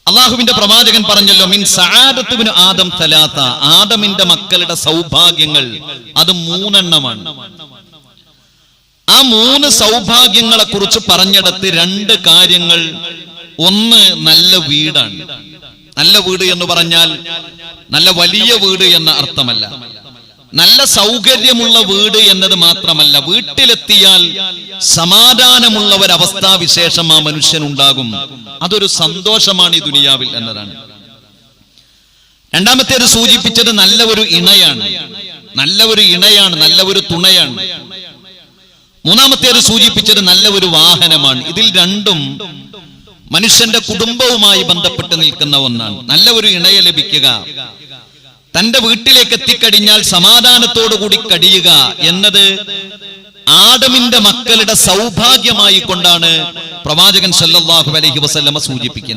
അള്ളാഹുവിന്റെ പ്രവാചകൻ പറഞ്ഞല്ലോ, മിൻ സആദത്തുബ്നു ആദം സലാത്ത, ആദമിന്റെ മക്കളുടെ സൗഭാഗ്യങ്ങൾ അത് 3 എണ്ണമാണ്. ആ 3 സൗഭാഗ്യങ്ങളെ കുറിച്ച് പറഞ്ഞിടത്ത് 2 കാര്യങ്ങൾ. ഒന്ന്, നല്ല വീടാണ്. നല്ല വീട് എന്ന് പറഞ്ഞാൽ നല്ല വലിയ വീട് എന്ന അർത്ഥമല്ല, നല്ല സൗകര്യമുള്ള വീട് എന്നത് മാത്രമല്ല, വീട്ടിലെത്തിയാൽ സമാധാനമുള്ള ഒരവസ്ഥാവിശേഷം ആ മനുഷ്യനുണ്ടാകും. അതൊരു സന്തോഷമാണ് ഈ ദുനിയാവിൽ എന്നതാണ്. രണ്ടാമത്തേത് സൂചിപ്പിച്ചത് നല്ല ഒരു ഇണയാണ്, നല്ല ഒരു ഇണയാണ്, നല്ല ഒരു തുണയാണ്. മൂന്നാമത്തേത് സൂചിപ്പിച്ചത് നല്ല ഒരു വാഹനമാണ്. ഇതിൽ 2ഉം മനുഷ്യന്റെ കുടുംബവുമായി ബന്ധപ്പെട്ട് നിൽക്കുന്ന ഒന്നാണ്. നല്ല ഒരു ഇണയെ ലഭിക്കുക, തന്റെ വീട്ടിലേക്ക് എത്തിക്കഴിഞ്ഞാൽ സമാധാനത്തോടുകൂടി കഴിയുക എന്നത് ആദമിന്റെ മക്കളുടെ സൗഭാഗ്യമായി കൊണ്ടാണ് പ്രവാചകൻ സല്ലല്ലാഹു അലൈഹി വസല്ലമ സൂചിപ്പിക്കുന്നത്.